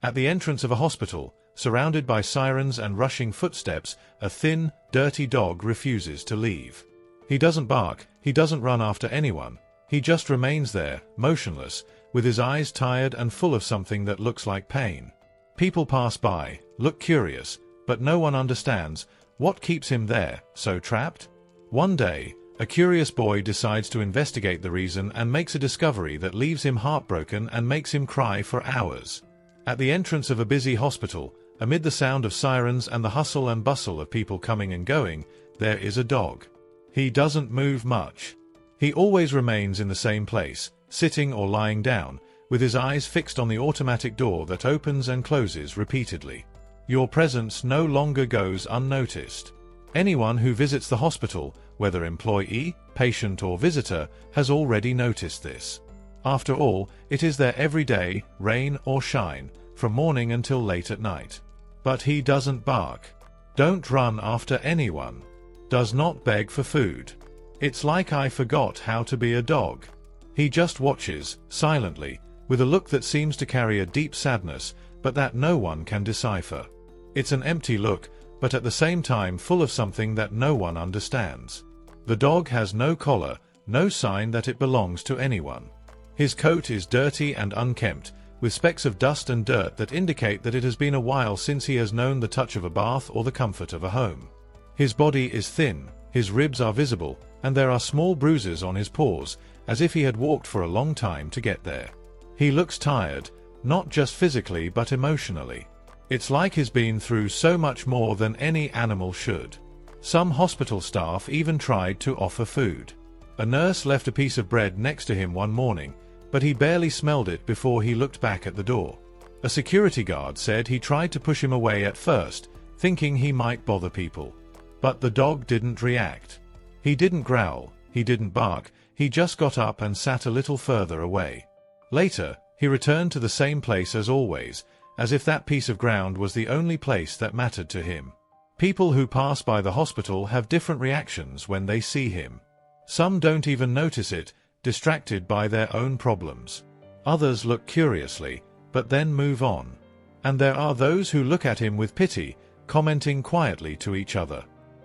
At the entrance of a hospital, surrounded by sirens and rushing footsteps, a thin, dirty dog refuses to leave. He doesn't bark, he doesn't run after anyone. He just remains there, motionless, with his eyes tired and full of something that looks like pain. People pass by, look curious, but no one understands what keeps him there, so trapped. One day, a curious boy decides to investigate the reason and makes a discovery that leaves him heartbroken and makes him cry for hours. At the entrance of a busy hospital, amid the sound of sirens and the hustle and bustle of people coming and going, there is a dog. He doesn't move much. He always remains in the same place, sitting or lying down, with his eyes fixed on the automatic door that opens and closes repeatedly. Your presence no longer goes unnoticed. Anyone who visits the hospital, whether employee, patient or visitor, has already noticed this. After all, it is there every day, rain or shine, from morning until late at night. But he doesn't bark. Don't run after anyone. Does not beg for food. It's like I forgot how to be a dog. He just watches, silently, with a look that seems to carry a deep sadness, but that no one can decipher. It's an empty look, but at the same time full of something that no one understands. The dog has no collar, no sign that it belongs to anyone. His coat is dirty and unkempt, with specks of dust and dirt that indicate that it has been a while since he has known the touch of a bath or the comfort of a home. His body is thin, his ribs are visible, and there are small bruises on his paws, as if he had walked for a long time to get there. He looks tired, not just physically but emotionally. It's like he's been through so much more than any animal should. Some hospital staff even tried to offer food. A nurse left a piece of bread next to him one morning, but he barely smelled it before he looked back at the door. A security guard said he tried to push him away at first, thinking he might bother people. But the dog didn't react. He didn't growl, he didn't bark, he just got up and sat a little further away. Later, he returned to the same place as always, as if that piece of ground was the only place that mattered to him. People who pass by the hospital have different reactions when they see him. Some don't even notice it, distracted by their own problems. Others look curiously, but then move on. And there are those who look at him with pity, commenting quietly to each other.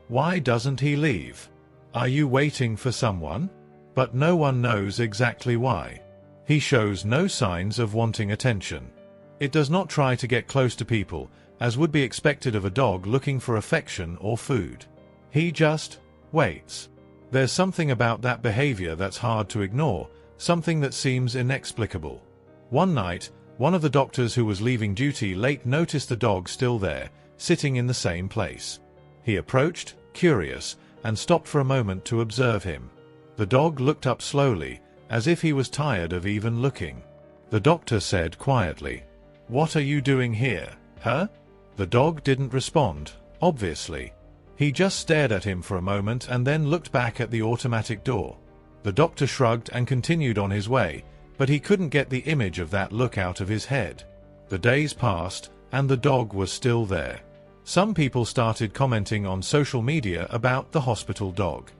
Why doesn't he leave? Are you waiting for someone? But no one knows exactly why. He shows no signs of wanting attention. It does not try to get close to people, as would be expected of a dog looking for affection or food. He just waits. There's something about that behavior that's hard to ignore, something that seems inexplicable. One night, one of the doctors who was leaving duty late noticed the dog still there, sitting in the same place. He approached, curious, and stopped for a moment to observe him. The dog looked up slowly, as if he was tired of even looking. The doctor said quietly, "What are you doing here, huh?" The dog didn't respond, obviously. He just stared at him for a moment and then looked back at the automatic door. The doctor shrugged and continued on his way, but he couldn't get the image of that look out of his head. The days passed, and the dog was still there. Some people started commenting on social media about the hospital dog.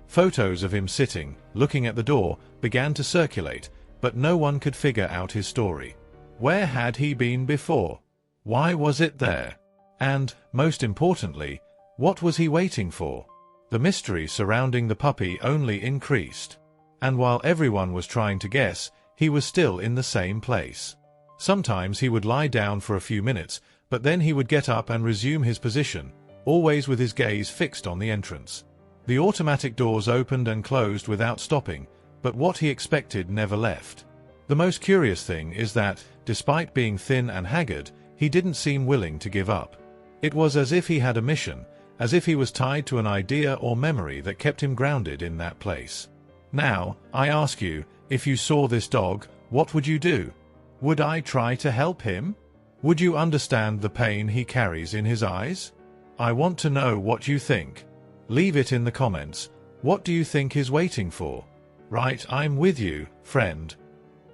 Photos of him sitting, looking at the door, began to circulate, but no one could figure out his story. Where had he been before? Why was it there? And, most importantly, what was he waiting for? The mystery surrounding the puppy only increased. And while everyone was trying to guess, he was still in the same place. Sometimes he would lie down for a few minutes, but then he would get up and resume his position, always with his gaze fixed on the entrance. The automatic doors opened and closed without stopping, but what he expected never left. The most curious thing is that, despite being thin and haggard, he didn't seem willing to give up. It was as if he had a mission, as if he was tied to an idea or memory that kept him grounded in that place. Now, I ask you, if you saw this dog, what would you do? Would I try to help him? Would you understand the pain he carries in his eyes? I want to know what you think. Leave it in the comments. What do you think he's waiting for? Right, I'm with you, friend.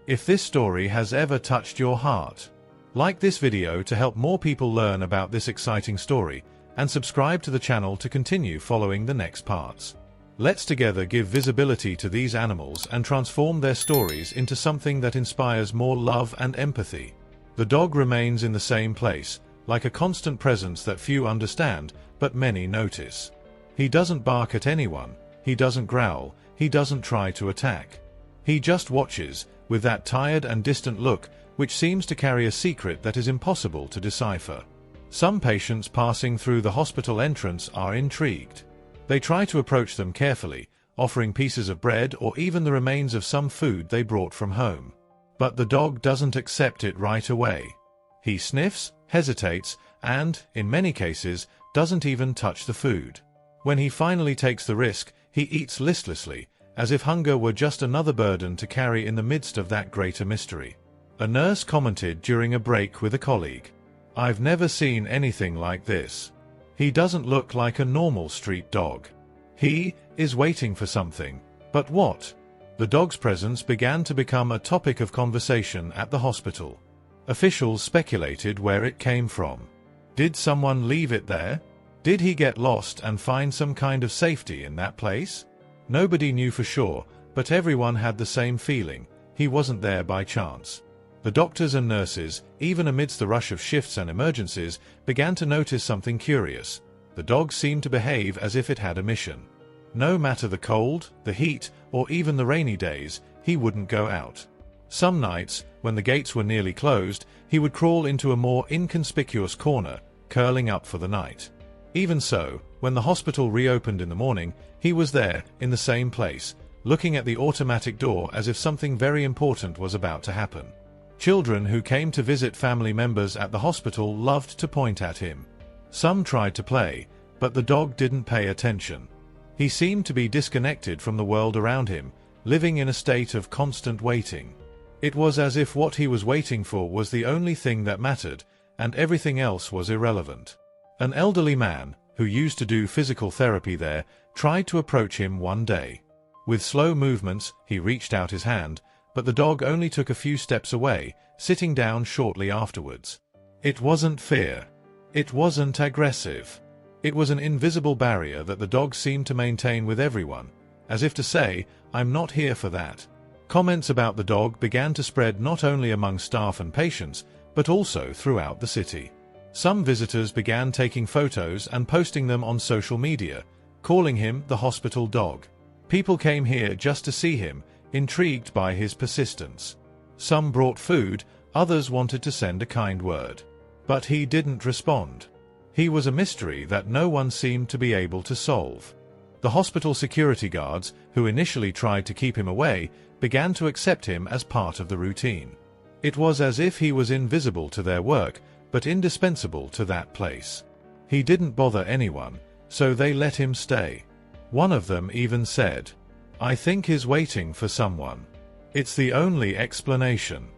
If this story has ever touched your heart, like this video to help more people learn about this exciting story, and subscribe to the channel to continue following the next parts. Let's together give visibility to these animals and transform their stories into something that inspires more love and empathy. The dog remains in the same place, like a constant presence that few understand, but many notice. He doesn't bark at anyone, he doesn't growl, he doesn't try to attack. He just watches, with that tired and distant look, which seems to carry a secret that is impossible to decipher. Some patients passing through the hospital entrance are intrigued. They try to approach them carefully, offering pieces of bread or even the remains of some food they brought from home. But the dog doesn't accept it right away. He sniffs, hesitates, and, in many cases, doesn't even touch the food. When he finally takes the risk, he eats listlessly, as if hunger were just another burden to carry in the midst of that greater mystery. A nurse commented during a break with a colleague, "I've never seen anything like this. He doesn't look like a normal street dog. He is waiting for something. But what?" The dog's presence began to become a topic of conversation at the hospital. Officials speculated where it came from. Did someone leave it there? Did he get lost and find some kind of safety in that place? Nobody knew for sure, but everyone had the same feeling: he wasn't there by chance. The doctors and nurses, even amidst the rush of shifts and emergencies, began to notice something curious. The dog seemed to behave as if it had a mission. No matter the cold, the heat, or even the rainy days, he wouldn't go out. Some nights, when the gates were nearly closed, he would crawl into a more inconspicuous corner, curling up for the night. Even so, when the hospital reopened in the morning, he was there, in the same place, looking at the automatic door as if something very important was about to happen. Children who came to visit family members at the hospital loved to point at him. Some tried to play, but the dog didn't pay attention. He seemed to be disconnected from the world around him, living in a state of constant waiting. It was as if what he was waiting for was the only thing that mattered, and everything else was irrelevant. An elderly man, who used to do physical therapy there, tried to approach him one day. With slow movements, he reached out his hand, but the dog only took a few steps away, sitting down shortly afterwards. It wasn't fear. It wasn't aggressive. It was an invisible barrier that the dog seemed to maintain with everyone, as if to say, "I'm not here for that." Comments about the dog began to spread not only among staff and patients, but also throughout the city. Some visitors began taking photos and posting them on social media, calling him the hospital dog. People came here just to see him, intrigued by his persistence. Some brought food, others wanted to send a kind word. But he didn't respond. He was a mystery that no one seemed to be able to solve. The hospital security guards, who initially tried to keep him away, began to accept him as part of the routine. It was as if he was invisible to their work, but indispensable to that place. He didn't bother anyone, so they let him stay. One of them even said, "I think he's waiting for someone." It's the only explanation.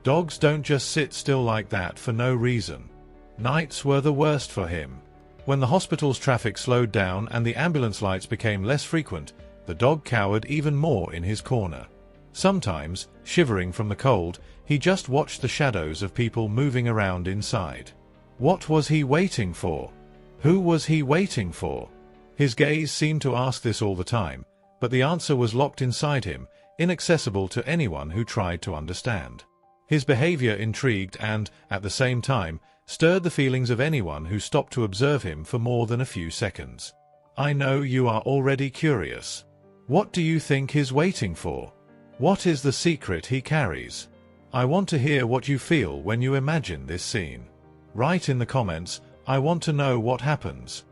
Dogs don't just sit still like that for no reason. Nights were the worst for him. When the hospital's traffic slowed down and the ambulance lights became less frequent, the dog cowered even more in his corner. Sometimes, shivering from the cold, he just watched the shadows of people moving around inside. What was he waiting for? Who was he waiting for? His gaze seemed to ask this all the time, but the answer was locked inside him, inaccessible to anyone who tried to understand. His behavior intrigued and, at the same time, stirred the feelings of anyone who stopped to observe him for more than a few seconds. I know you are already curious. What do you think he's waiting for? What is the secret he carries? I want to hear what you feel when you imagine this scene. Write in the comments, "I want to know what happens."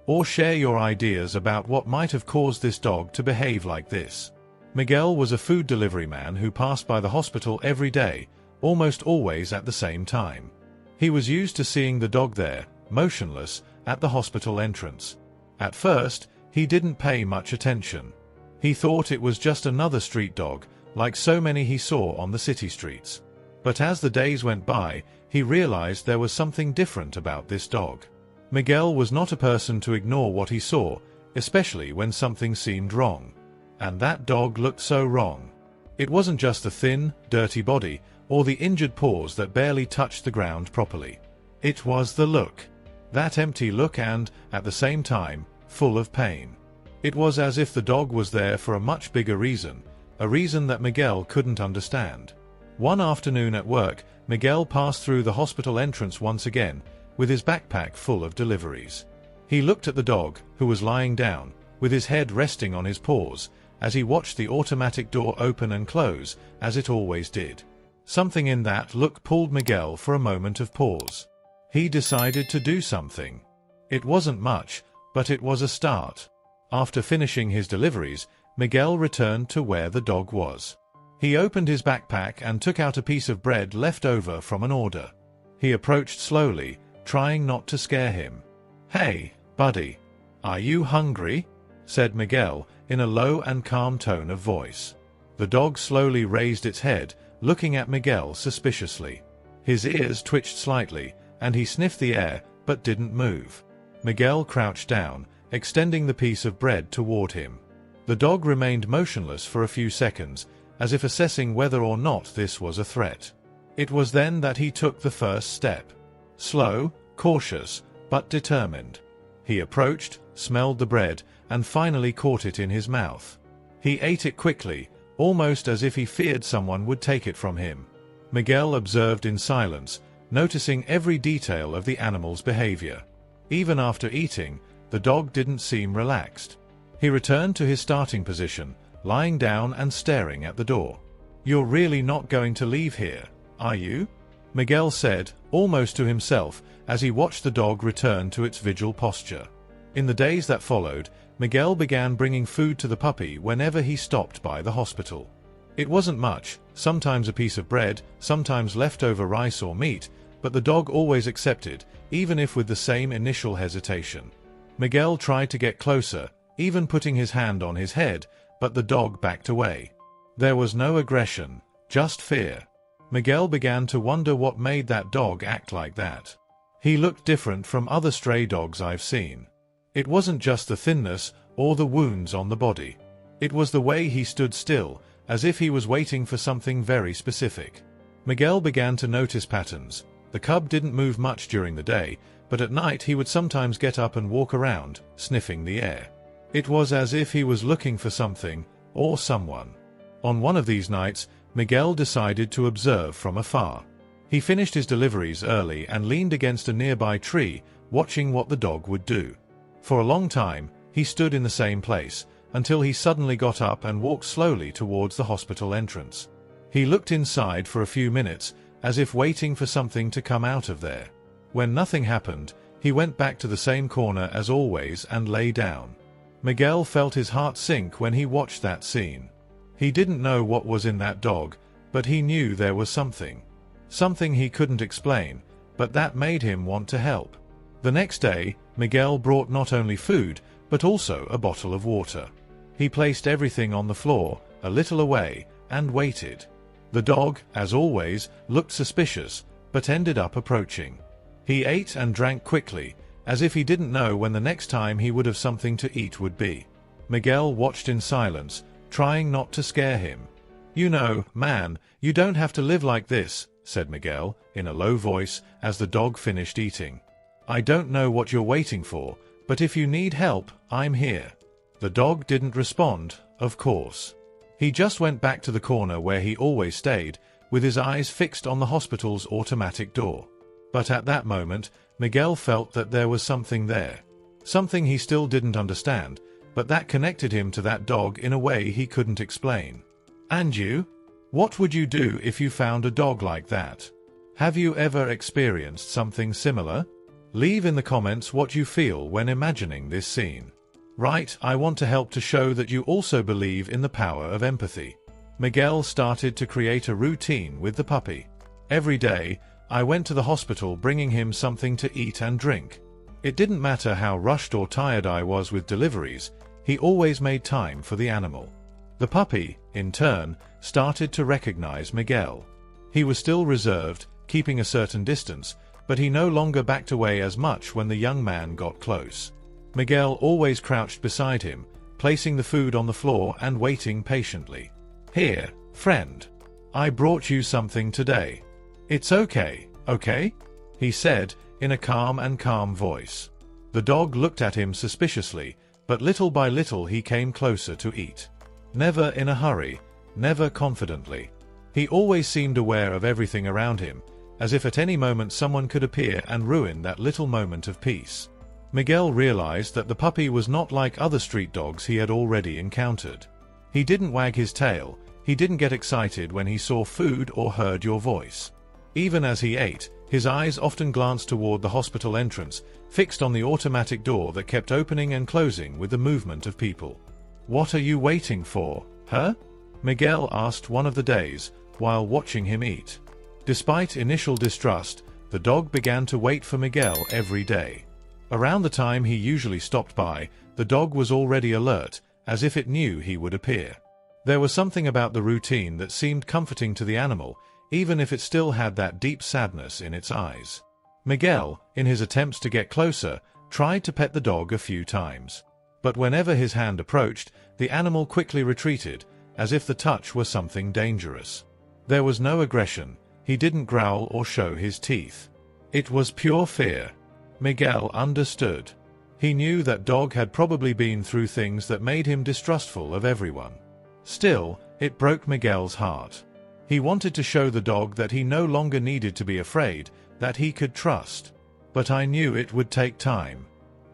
Or share your ideas about what might have caused this dog to behave like this. Miguel was a food delivery man who passed by the hospital every day, almost always at the same time. He was used to seeing the dog there, motionless, at the hospital entrance. At first, he didn't pay much attention. He thought it was just another street dog, like so many he saw on the city streets. But as the days went by, he realized there was something different about this dog. Miguel was not a person to ignore what he saw, especially when something seemed wrong. And that dog looked so wrong. It wasn't just the thin, dirty body, or the injured paws that barely touched the ground properly. It was the look. That empty look and, at the same time, full of pain. It was as if the dog was there for a much bigger reason, a reason that Miguel couldn't understand. One afternoon at work, Miguel passed through the hospital entrance once again, with his backpack full of deliveries. He looked at the dog, who was lying down, with his head resting on his paws, as he watched the automatic door open and close, as it always did. Something in that look pulled Miguel for a moment of pause. He decided to do something. It wasn't much, but it was a start. After finishing his deliveries, Miguel returned to where the dog was. He opened his backpack and took out a piece of bread left over from an order. He approached slowly, trying not to scare him. "Hey, buddy. Are you hungry?" said Miguel, in a low and calm tone of voice. The dog slowly raised its head, looking at Miguel suspiciously. His ears twitched slightly, and he sniffed the air, but didn't move. Miguel crouched down, extending the piece of bread toward him. The dog remained motionless for a few seconds, as if assessing whether or not this was a threat. It was then that he took the first step. Slow, cautious, but determined. He approached, smelled the bread, and finally caught it in his mouth. He ate it quickly, almost as if he feared someone would take it from him. Miguel observed in silence, noticing every detail of the animal's behavior. Even after eating, the dog didn't seem relaxed. He returned to his starting position, lying down and staring at the door. "You're really not going to leave here, are you?" Miguel said, almost to himself, as he watched the dog return to its vigil posture. In the days that followed, Miguel began bringing food to the puppy whenever he stopped by the hospital. It wasn't much, sometimes a piece of bread, sometimes leftover rice or meat, but the dog always accepted, even if with the same initial hesitation. Miguel tried to get closer, even putting his hand on his head, but the dog backed away. There was no aggression, just fear. Miguel began to wonder what made that dog act like that. He looked different from other stray dogs I've seen. It wasn't just the thinness or the wounds on the body. It was the way he stood still, as if he was waiting for something very specific. Miguel began to notice patterns. The cub didn't move much during the day, but at night he would sometimes get up and walk around, sniffing the air. It was as if he was looking for something, or someone. On one of these nights, Miguel decided to observe from afar. He finished his deliveries early and leaned against a nearby tree, watching what the dog would do. For a long time, he stood in the same place, until he suddenly got up and walked slowly towards the hospital entrance. He looked inside for a few minutes, as if waiting for something to come out of there. When nothing happened, he went back to the same corner as always and lay down. Miguel felt his heart sink when he watched that scene. He didn't know what was in that dog, but he knew there was something. Something he couldn't explain, but that made him want to help. The next day, Miguel brought not only food, but also a bottle of water. He placed everything on the floor, a little away, and waited. The dog, as always, looked suspicious, but ended up approaching. He ate and drank quickly, as if he didn't know when the next time he would have something to eat would be. Miguel watched in silence, trying not to scare him. "You know, man, you don't have to live like this," said Miguel, in a low voice, as the dog finished eating. "I don't know what you're waiting for, but if you need help, I'm here." The dog didn't respond, of course. He just went back to the corner where he always stayed, with his eyes fixed on the hospital's automatic door. But at that moment, Miguel felt that there was something there. Something he still didn't understand, but that connected him to that dog in a way he couldn't explain. And you? What would you do if you found a dog like that? Have you ever experienced something similar? Leave in the comments what you feel when imagining this scene. Right, I want to help to show that you also believe in the power of empathy. Miguel started to create a routine with the puppy. Every day, I went to the hospital bringing him something to eat and drink. It didn't matter how rushed or tired I was with deliveries, he always made time for the animal. The puppy, in turn, started to recognize Miguel. He was still reserved, keeping a certain distance, but he no longer backed away as much when the young man got close. Miguel always crouched beside him, placing the food on the floor and waiting patiently. "Here, friend. I brought you something today. It's okay, okay?" he said, in a calm voice. The dog looked at him suspiciously, but little by little he came closer to eat. Never in a hurry, never confidently. He always seemed aware of everything around him, as if at any moment someone could appear and ruin that little moment of peace. Miguel realized that the puppy was not like other street dogs he had already encountered. He didn't wag his tail, he didn't get excited when he saw food or heard your voice. Even as he ate, his eyes often glanced toward the hospital entrance, fixed on the automatic door that kept opening and closing with the movement of people. "What are you waiting for, huh?" Miguel asked one of the days, while watching him eat. Despite initial distrust, the dog began to wait for Miguel every day. Around the time he usually stopped by, the dog was already alert, as if it knew he would appear. There was something about the routine that seemed comforting to the animal, even if it still had that deep sadness in its eyes. Miguel, in his attempts to get closer, tried to pet the dog a few times. But whenever his hand approached, the animal quickly retreated, as if the touch were something dangerous. There was no aggression, he didn't growl or show his teeth. It was pure fear. Miguel understood. He knew that dog had probably been through things that made him distrustful of everyone. Still, it broke Miguel's heart. He wanted to show the dog that he no longer needed to be afraid, that he could trust. But I knew it would take time.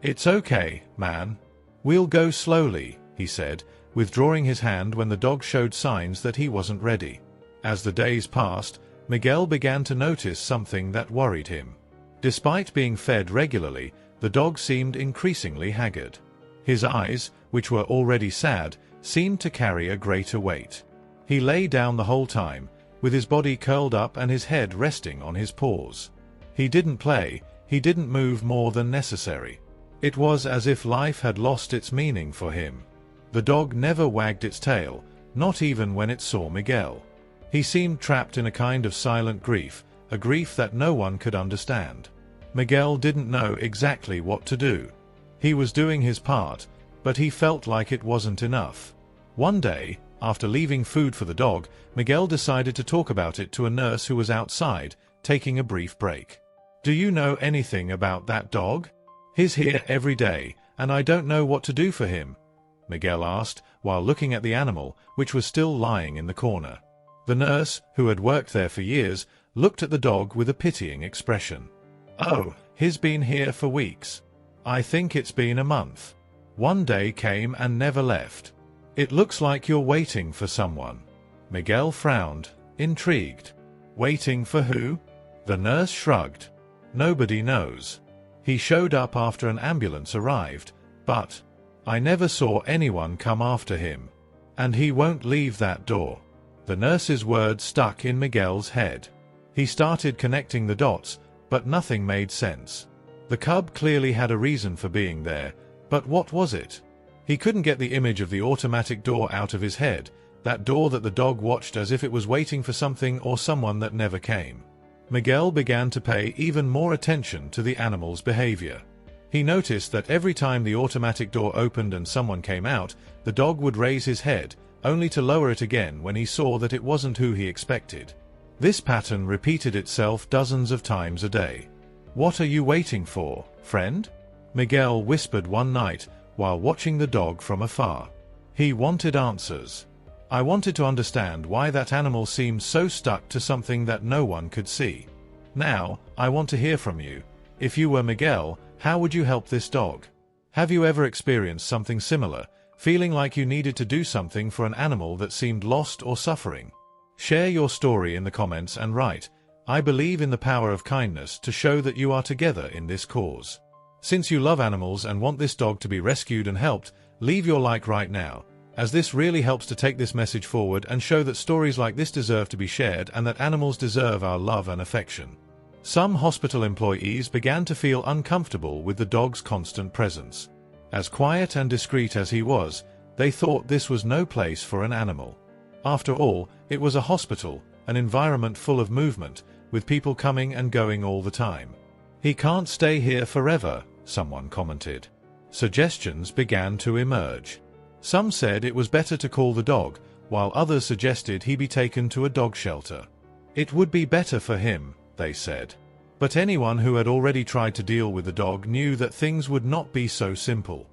"It's okay, man. We'll go slowly," he said, withdrawing his hand when the dog showed signs that he wasn't ready. As the days passed, Miguel began to notice something that worried him. Despite being fed regularly, the dog seemed increasingly haggard. His eyes, which were already sad, seemed to carry a greater weight. He lay down the whole time, with his body curled up and his head resting on his paws. He didn't play, he didn't move more than necessary. It was as if life had lost its meaning for him. The dog never wagged its tail, not even when it saw Miguel. He seemed trapped in a kind of silent grief, a grief that no one could understand. Miguel didn't know exactly what to do. He was doing his part, but he felt like it wasn't enough. One day, after leaving food for the dog, Miguel decided to talk about it to a nurse who was outside, taking a brief break. "Do you know anything about that dog? He's here every day, and I don't know what to do for him," Miguel asked, while looking at the animal, which was still lying in the corner. The nurse, who had worked there for years, looked at the dog with a pitying expression. "Oh, he's been here for weeks. I think it's been a month. One day came and never left. It looks like you're waiting for someone." Miguel frowned, intrigued. "Waiting for who?" The nurse shrugged. "Nobody knows. He showed up after an ambulance arrived, but I never saw anyone come after him. And he won't leave that door." The nurse's words stuck in Miguel's head. He started connecting the dots, but nothing made sense. The cub clearly had a reason for being there, but what was it? He couldn't get the image of the automatic door out of his head, that door that the dog watched as if it was waiting for something or someone that never came. Miguel began to pay even more attention to the animal's behavior. He noticed that every time the automatic door opened and someone came out, the dog would raise his head, only to lower it again when he saw that it wasn't who he expected. This pattern repeated itself dozens of times a day. "What are you waiting for, friend?" Miguel whispered one night, while watching the dog from afar. He wanted answers. "I wanted to understand why that animal seemed so stuck to something that no one could see. Now, I want to hear from you. If you were Miguel, how would you help this dog? Have you ever experienced something similar, feeling like you needed to do something for an animal that seemed lost or suffering? Share your story in the comments and write, "I believe in the power of kindness," to show that you are together in this cause. Since you love animals and want this dog to be rescued and helped, leave your like right now, as this really helps to take this message forward and show that stories like this deserve to be shared and that animals deserve our love and affection. Some hospital employees began to feel uncomfortable with the dog's constant presence. As quiet and discreet as he was, they thought this was no place for an animal. After all, it was a hospital, an environment full of movement, with people coming and going all the time. "He can't stay here forever," someone commented. Suggestions began to emerge. Some said it was better to call the dog, while others suggested he be taken to a dog shelter. It would be better for him, they said. But anyone who had already tried to deal with the dog knew that things would not be so simple.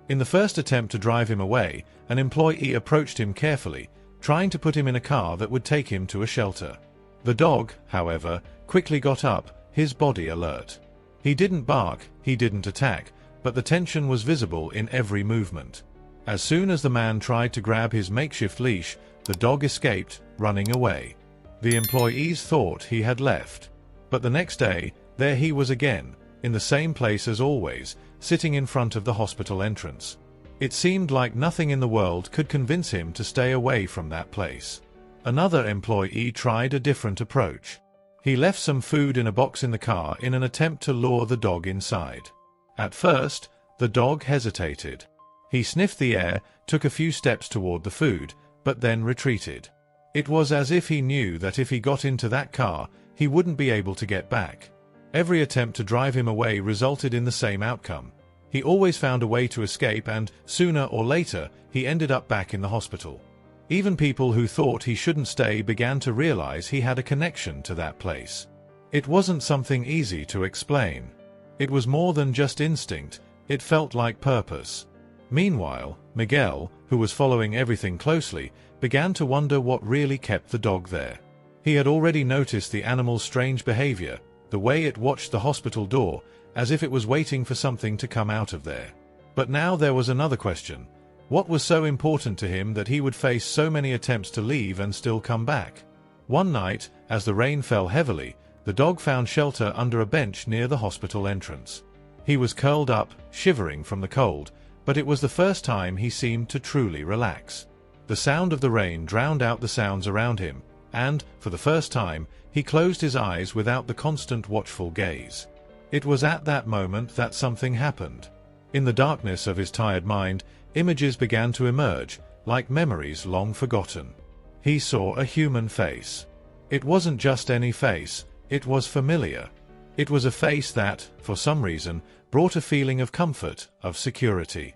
In the first attempt to drive him away, an employee approached him carefully, trying to put him in a car that would take him to a shelter. The dog, however, quickly got up, his body alert. He didn't bark, he didn't attack, but the tension was visible in every movement. As soon as the man tried to grab his makeshift leash, the dog escaped, running away. The employees thought he had left. But the next day, there he was again, in the same place as always, sitting in front of the hospital entrance. It seemed like nothing in the world could convince him to stay away from that place. Another employee tried a different approach. He left some food in a box in the car in an attempt to lure the dog inside. At first, the dog hesitated. He sniffed the air, took a few steps toward the food, but then retreated. It was as if he knew that if he got into that car, he wouldn't be able to get back. Every attempt to drive him away resulted in the same outcome. He always found a way to escape, and, sooner or later, he ended up back in the hospital. Even people who thought he shouldn't stay began to realize he had a connection to that place. It wasn't something easy to explain. It was more than just instinct, it felt like purpose. Meanwhile, Miguel, who was following everything closely, began to wonder what really kept the dog there. He had already noticed the animal's strange behavior, the way it watched the hospital door, as if it was waiting for something to come out of there. But now there was another question. What was so important to him that he would face so many attempts to leave and still come back? One night, as the rain fell heavily, the dog found shelter under a bench near the hospital entrance. He was curled up, shivering from the cold, but it was the first time he seemed to truly relax. The sound of the rain drowned out the sounds around him, and, for the first time, he closed his eyes without the constant watchful gaze. It was at that moment that something happened. In the darkness of his tired mind, images began to emerge, like memories long forgotten. He saw a human face. It wasn't just any face, it was familiar. It was a face that, for some reason, brought a feeling of comfort, of security.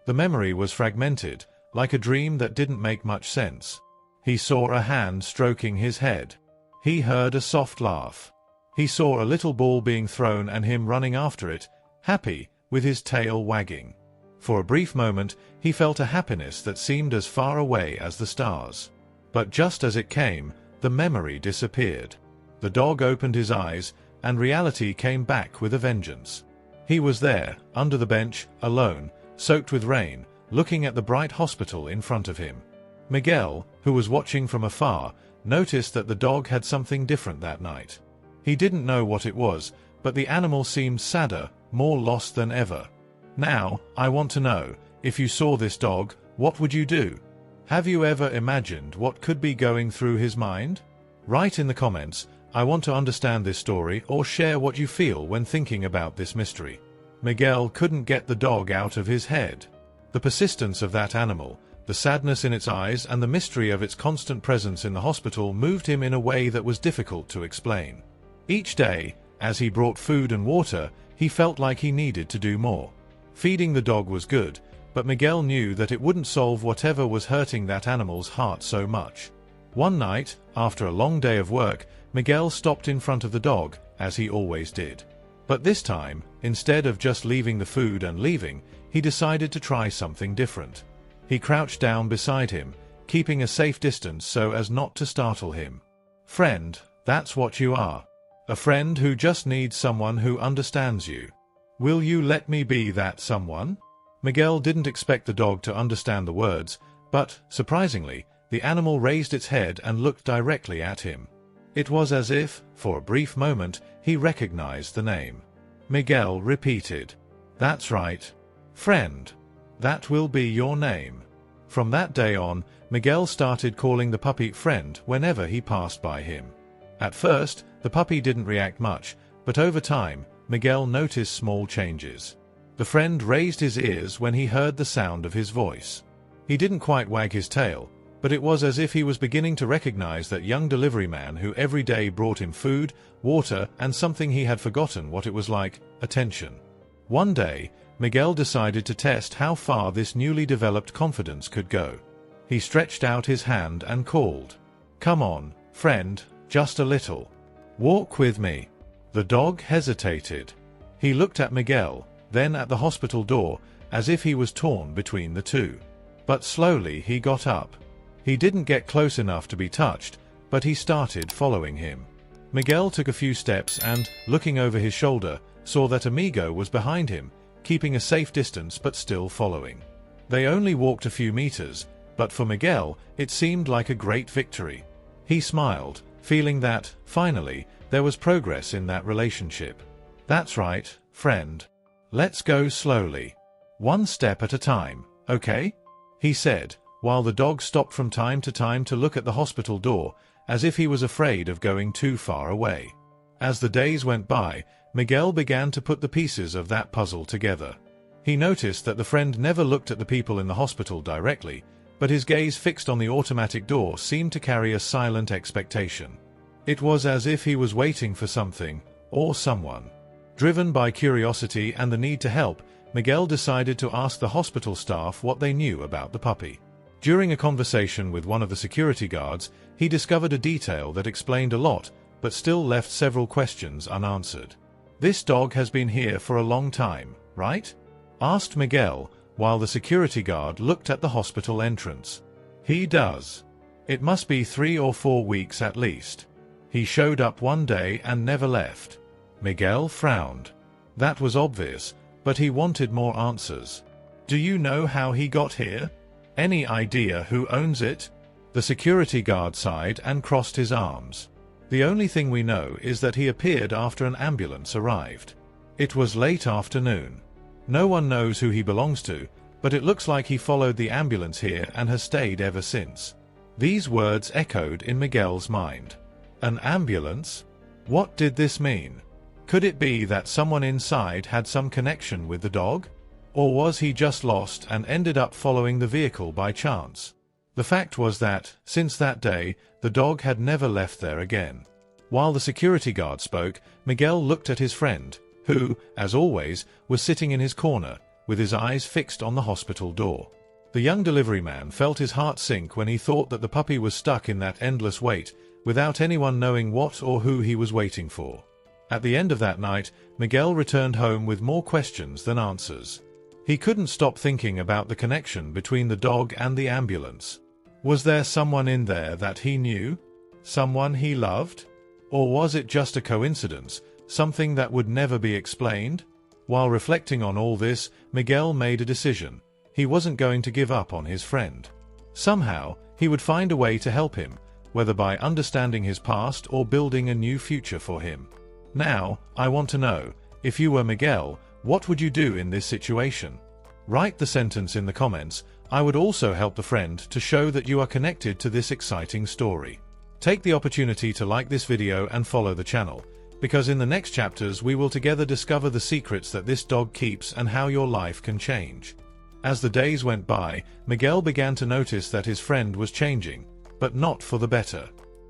The memory was fragmented, like a dream that didn't make much sense. He saw a hand stroking his head. He heard a soft laugh. He saw a little ball being thrown and him running after it, happy, with his tail wagging. For a brief moment, he felt a happiness that seemed as far away as the stars. But just as it came, the memory disappeared. The dog opened his eyes, and reality came back with a vengeance. He was there, under the bench, alone, soaked with rain, looking at the bright hospital in front of him. Miguel, who was watching from afar, noticed that the dog had something different that night. He didn't know what it was, but the animal seemed sadder, more lost than ever. Now, I want to know, if you saw this dog, what would you do? Have you ever imagined what could be going through his mind? Write in the comments, I want to understand this story, or share what you feel when thinking about this mystery. Miguel couldn't get the dog out of his head. The persistence of that animal, the sadness in its eyes, and the mystery of its constant presence in the hospital moved him in a way that was difficult to explain. Each day, as he brought food and water, he felt like he needed to do more. Feeding the dog was good, but Miguel knew that it wouldn't solve whatever was hurting that animal's heart so much. One night, after a long day of work, Miguel stopped in front of the dog, as he always did. But this time, instead of just leaving the food and leaving, he decided to try something different. He crouched down beside him, keeping a safe distance so as not to startle him. Friend, that's what you are. A friend who just needs someone who understands you. Will you let me be that someone? Miguel didn't expect the dog to understand the words, but, surprisingly, the animal raised its head and looked directly at him. It was as if, for a brief moment, he recognized the name. Miguel repeated, "That's right. Friend. That will be your name." From that day on, Miguel started calling the puppy friend whenever he passed by him. At first, the puppy didn't react much, but over time, Miguel noticed small changes. The friend raised his ears when he heard the sound of his voice. He didn't quite wag his tail, but it was as if he was beginning to recognize that young delivery man who every day brought him food, water, and something he had forgotten what it was like, attention. One day, Miguel decided to test how far this newly developed confidence could go. He stretched out his hand and called, "Come on, friend, just a little. Walk with me." The dog hesitated. He looked at Miguel, then at the hospital door, as if he was torn between the two. But slowly he got up. He didn't get close enough to be touched, but he started following him. Miguel took a few steps and, looking over his shoulder, saw that Amigo was behind him, keeping a safe distance but still following. They only walked a few meters, but for Miguel, it seemed like a great victory. He smiled, feeling that, finally, there was progress in that relationship. "That's right, friend. Let's go slowly. One step at a time, okay?" he said, while the dog stopped from time to time to look at the hospital door, as if he was afraid of going too far away. As the days went by, Miguel began to put the pieces of that puzzle together. He noticed that the friend never looked at the people in the hospital directly, but his gaze fixed on the automatic door seemed to carry a silent expectation. It was as if he was waiting for something, or someone. Driven by curiosity and the need to help, Miguel decided to ask the hospital staff what they knew about the puppy. During a conversation with one of the security guards, he discovered a detail that explained a lot, but still left several questions unanswered. "This dog has been here for a long time, right?" asked Miguel, while the security guard looked at the hospital entrance. "He does. It must be 3 or 4 weeks at least. He showed up one day and never left." Miguel frowned. That was obvious, but he wanted more answers. "Do you know how he got here? Any idea who owns it?" The security guard sighed and crossed his arms. "The only thing we know is that he appeared after an ambulance arrived. It was late afternoon. No one knows who he belongs to, but it looks like he followed the ambulance here and has stayed ever since." These words echoed in Miguel's mind. An ambulance? What did this mean? Could it be that someone inside had some connection with the dog? Or was he just lost and ended up following the vehicle by chance? The fact was that, since that day, the dog had never left there again. While the security guard spoke, Miguel looked at his friend, who, as always, was sitting in his corner, with his eyes fixed on the hospital door. The young delivery man felt his heart sink when he thought that the puppy was stuck in that endless wait, without anyone knowing what or who he was waiting for. At the end of that night, Miguel returned home with more questions than answers. He couldn't stop thinking about the connection between the dog and the ambulance. Was there someone in there that he knew? Someone he loved? Or was it just a coincidence, something that would never be explained? While reflecting on all this, Miguel made a decision. He wasn't going to give up on his friend. Somehow, he would find a way to help him, whether by understanding his past or building a new future for him. Now, I want to know, if you were Miguel, what would you do in this situation? Write the sentence in the comments. I would also help the friend to show that you are connected to this exciting story. Take the opportunity to like this video and follow the channel, because in the next chapters we will together discover the secrets that this dog keeps and how your life can change. As the days went by, Miguel began to notice that his friend was changing, but not for the better.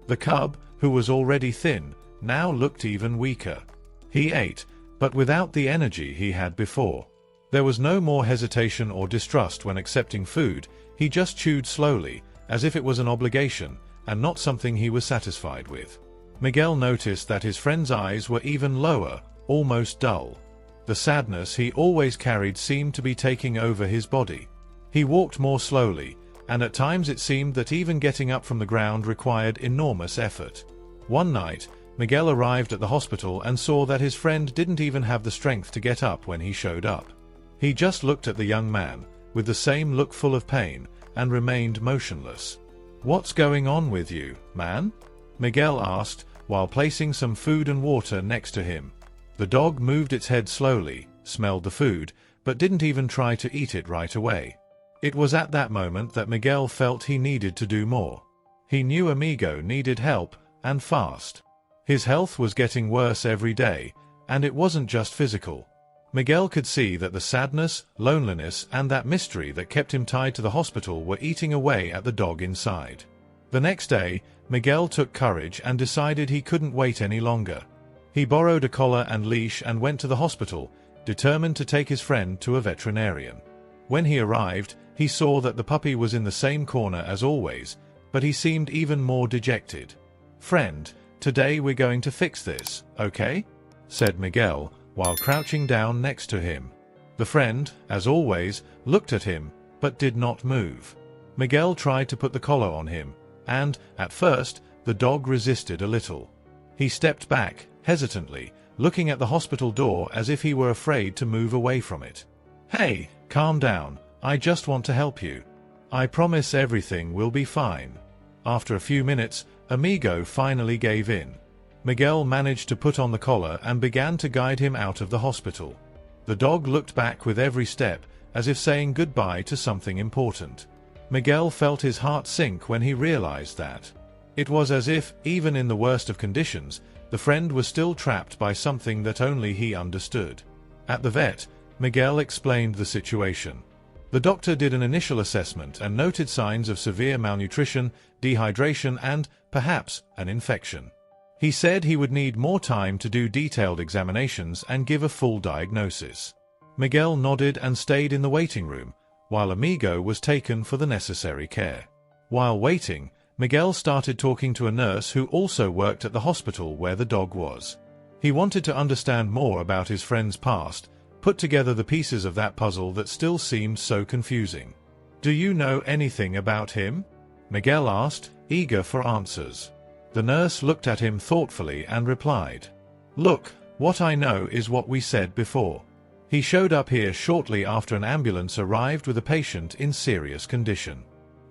The cub, who was already thin, now looked even weaker. He ate, but without the energy he had before. There was no more hesitation or distrust when accepting food. He just chewed slowly, as if it was an obligation, and not something he was satisfied with. Miguel noticed that his friend's eyes were even lower, almost dull. The sadness he always carried seemed to be taking over his body. He walked more slowly, and at times it seemed that even getting up from the ground required enormous effort. One night, Miguel arrived at the hospital and saw that his friend didn't even have the strength to get up when he showed up. He just looked at the young man, with the same look full of pain, and remained motionless. "What's going on with you, man?" Miguel asked, while placing some food and water next to him. The dog moved its head slowly, smelled the food, but didn't even try to eat it right away. It was at that moment that Miguel felt he needed to do more. He knew Amigo needed help, and fast. His health was getting worse every day, and it wasn't just physical. Miguel could see that the sadness, loneliness, and that mystery that kept him tied to the hospital were eating away at the dog inside. The next day, Miguel took courage and decided he couldn't wait any longer. He borrowed a collar and leash and went to the hospital, determined to take his friend to a veterinarian. When he arrived, he saw that the puppy was in the same corner as always, but he seemed even more dejected. "Friend, today we're going to fix this, okay?" said Miguel, while crouching down next to him. The friend, as always, looked at him, but did not move. Miguel tried to put the collar on him, and, at first, the dog resisted a little. He stepped back, hesitantly, looking at the hospital door as if he were afraid to move away from it. "Hey, calm down, I just want to help you. I promise everything will be fine." After a few minutes, Amigo finally gave in. Miguel managed to put on the collar and began to guide him out of the hospital. The dog looked back with every step, as if saying goodbye to something important. Miguel felt his heart sink when he realized that. It was as if, even in the worst of conditions, the friend was still trapped by something that only he understood. At the vet, Miguel explained the situation. The doctor did an initial assessment and noted signs of severe malnutrition, dehydration, and, perhaps, an infection. He said he would need more time to do detailed examinations and give a full diagnosis. Miguel nodded and stayed in the waiting room, while Amigo was taken for the necessary care. While waiting, Miguel started talking to a nurse who also worked at the hospital where the dog was. He wanted to understand more about his friend's past, put together the pieces of that puzzle that still seemed so confusing. "Do you know anything about him?" Miguel asked, eager for answers. The nurse looked at him thoughtfully and replied, "Look, what I know is what we said before. He showed up here shortly after an ambulance arrived with a patient in serious condition.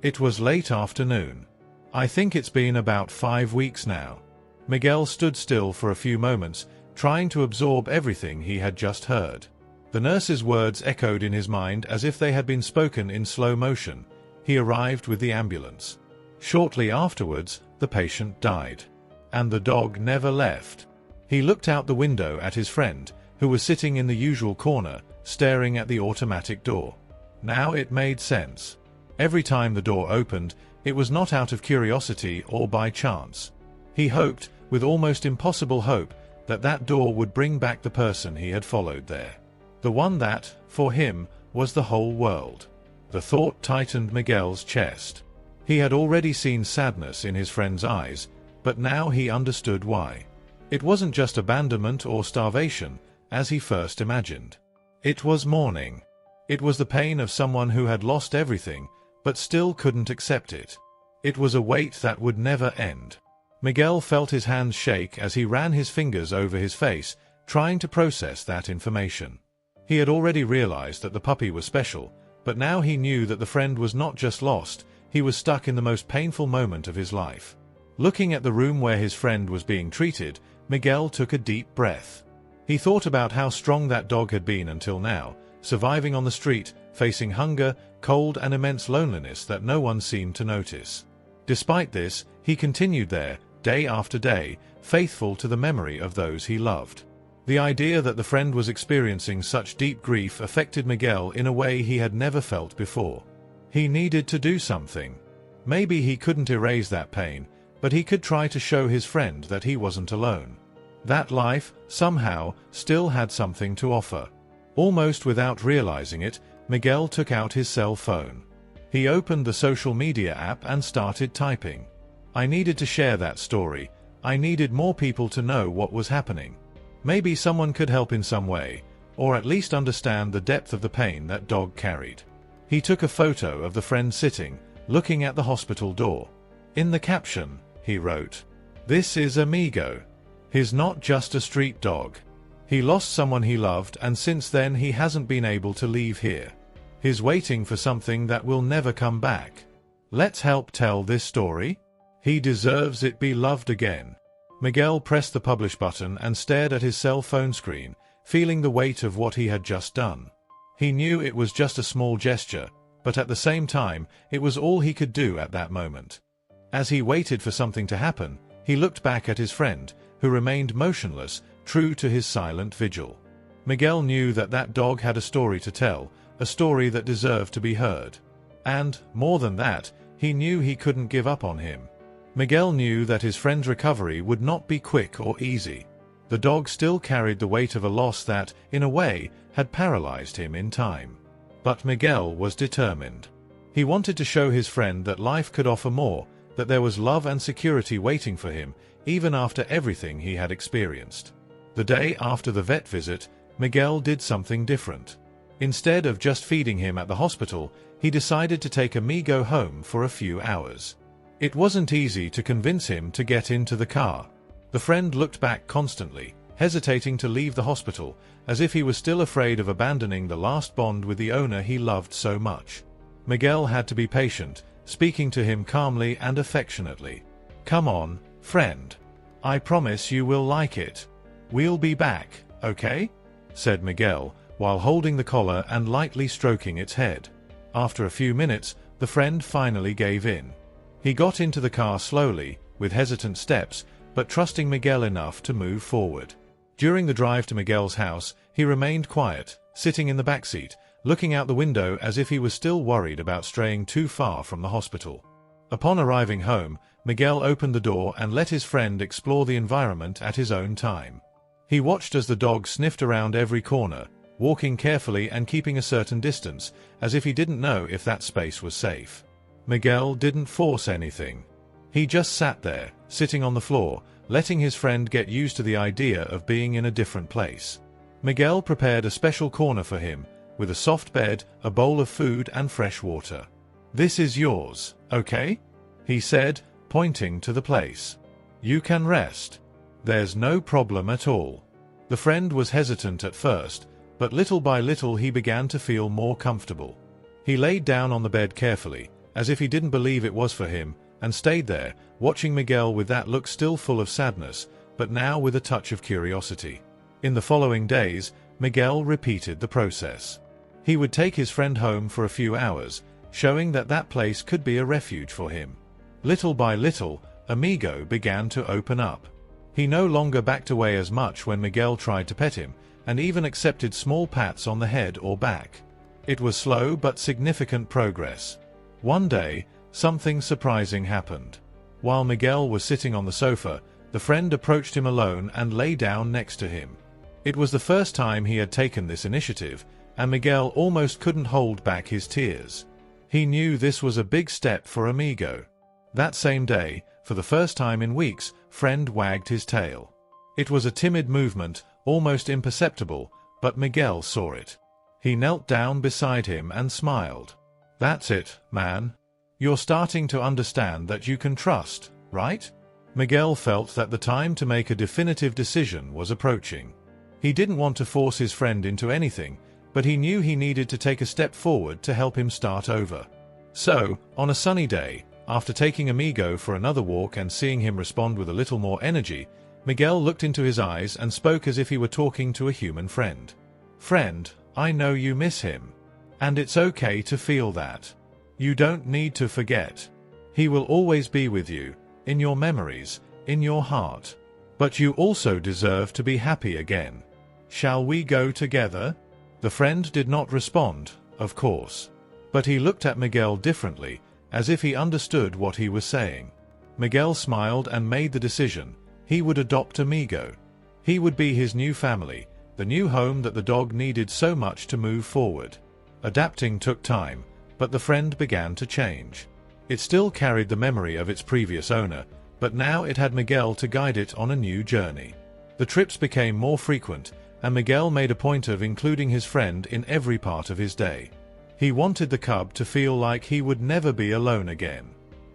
It was late afternoon. I think it's been about 5 weeks now." Miguel stood still for a few moments, trying to absorb everything he had just heard. The nurse's words echoed in his mind as if they had been spoken in slow motion. He arrived with the ambulance. Shortly afterwards, the patient died. And the dog never left. He looked out the window at his friend, who was sitting in the usual corner, staring at the automatic door. Now it made sense. Every time the door opened, it was not out of curiosity or by chance. He hoped, with almost impossible hope, that that door would bring back the person he had followed there. The one that, for him, was the whole world. The thought tightened Miguel's chest. He had already seen sadness in his friend's eyes, but now he understood why. It wasn't just abandonment or starvation, as he first imagined. It was mourning. It was the pain of someone who had lost everything, but still couldn't accept it. It was a weight that would never end. Miguel felt his hands shake as he ran his fingers over his face, trying to process that information. He had already realized that the puppy was special, but now he knew that the friend was not just lost, he was stuck in the most painful moment of his life. Looking at the room where his friend was being treated, Miguel took a deep breath. He thought about how strong that dog had been until now, surviving on the street, facing hunger, cold, and immense loneliness that no one seemed to notice. Despite this, he continued there, day after day, faithful to the memory of those he loved. The idea that the friend was experiencing such deep grief affected Miguel in a way he had never felt before. He needed to do something. Maybe he couldn't erase that pain, but he could try to show his friend that he wasn't alone. That life, somehow, still had something to offer. Almost without realizing it, Miguel took out his cell phone. He opened the social media app and started typing. I needed to share that story. I needed more people to know what was happening. Maybe someone could help in some way, or at least understand the depth of the pain that dog carried. He took a photo of the friend sitting, looking at the hospital door. In the caption, he wrote, "This is Amigo. He's not just a street dog. He lost someone he loved, and since then he hasn't been able to leave here. He's waiting for something that will never come back. Let's help tell this story. He deserves it be loved again." Miguel pressed the publish button and stared at his cell phone screen, feeling the weight of what he had just done. He knew it was just a small gesture, but at the same time, it was all he could do at that moment. As he waited for something to happen, he looked back at his friend, who remained motionless, true to his silent vigil. Miguel knew that that dog had a story to tell, a story that deserved to be heard. And, more than that, he knew he couldn't give up on him. Miguel knew that his friend's recovery would not be quick or easy. The dog still carried the weight of a loss that, in a way, had paralyzed him in time. But Miguel was determined. He wanted to show his friend that life could offer more, that there was love and security waiting for him, even after everything he had experienced. The day after the vet visit, Miguel did something different. Instead of just feeding him at the hospital, he decided to take Amigo home for a few hours. It wasn't easy to convince him to get into the car. The friend looked back constantly, hesitating to leave the hospital, as if he was still afraid of abandoning the last bond with the owner he loved so much. Miguel had to be patient, speaking to him calmly and affectionately. "Come on, friend. I promise you will like it. We'll be back, okay?" said Miguel, while holding the collar and lightly stroking its head. After a few minutes, the friend finally gave in. He got into the car slowly, with hesitant steps, but trusting Miguel enough to move forward. During the drive to Miguel's house, he remained quiet, sitting in the backseat, looking out the window as if he was still worried about straying too far from the hospital. Upon arriving home, Miguel opened the door and let his friend explore the environment at his own time. He watched as the dog sniffed around every corner, walking carefully and keeping a certain distance, as if he didn't know if that space was safe. Miguel didn't force anything. He just sat there, sitting on the floor, letting his friend get used to the idea of being in a different place. Miguel prepared a special corner for him, with a soft bed, a bowl of food and fresh water. "This is yours, okay?" he said, pointing to the place. "You can rest. There's no problem at all." The friend was hesitant at first, but little by little he began to feel more comfortable. He laid down on the bed carefully, as if he didn't believe it was for him, and stayed there, watching Miguel with that look still full of sadness, but now with a touch of curiosity. In the following days, Miguel repeated the process. He would take his friend home for a few hours, showing that that place could be a refuge for him. Little by little, Amigo began to open up. He no longer backed away as much when Miguel tried to pet him, and even accepted small pats on the head or back. It was slow but significant progress. One day, something surprising happened. While Miguel was sitting on the sofa, the friend approached him alone and lay down next to him. It was the first time he had taken this initiative, and Miguel almost couldn't hold back his tears. He knew this was a big step for Amigo. That same day, for the first time in weeks, friend wagged his tail. It was a timid movement, almost imperceptible, but Miguel saw it. He knelt down beside him and smiled. "That's it, man. You're starting to understand that you can trust, right?" Miguel felt that the time to make a definitive decision was approaching. He didn't want to force his friend into anything, but he knew he needed to take a step forward to help him start over. So, on a sunny day, after taking Amigo for another walk and seeing him respond with a little more energy, Miguel looked into his eyes and spoke as if he were talking to a human friend. "Friend, I know you miss him. And it's okay to feel that. You don't need to forget. He will always be with you, in your memories, in your heart. But you also deserve to be happy again. Shall we go together?" The friend did not respond, of course. But he looked at Miguel differently, as if he understood what he was saying. Miguel smiled and made the decision. He would adopt Amigo. He would be his new family, the new home that the dog needed so much to move forward. Adapting took time, but the friend began to change. It still carried the memory of its previous owner, but now it had Miguel to guide it on a new journey. The trips became more frequent, and Miguel made a point of including his friend in every part of his day. He wanted the cub to feel like he would never be alone again.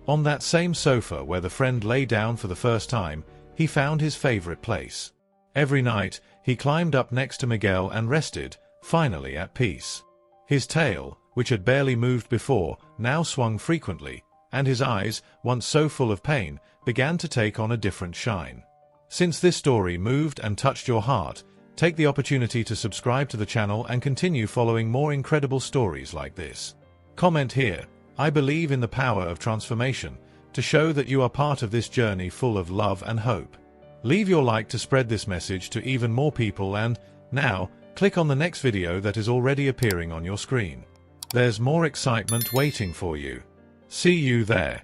On that same sofa where the friend lay down for the first time, he found his favorite place. Every night, he climbed up next to Miguel and rested, finally at peace. His tail, which had barely moved before, now swung frequently, and his eyes, once so full of pain, began to take on a different shine. Since this story moved and touched your heart, take the opportunity to subscribe to the channel and continue following more incredible stories like this. Comment here, "I believe in the power of transformation," to show that you are part of this journey full of love and hope. Leave your like to spread this message to even more people, and, now, click on the next video that is already appearing on your screen. There's more excitement waiting for you. See you there.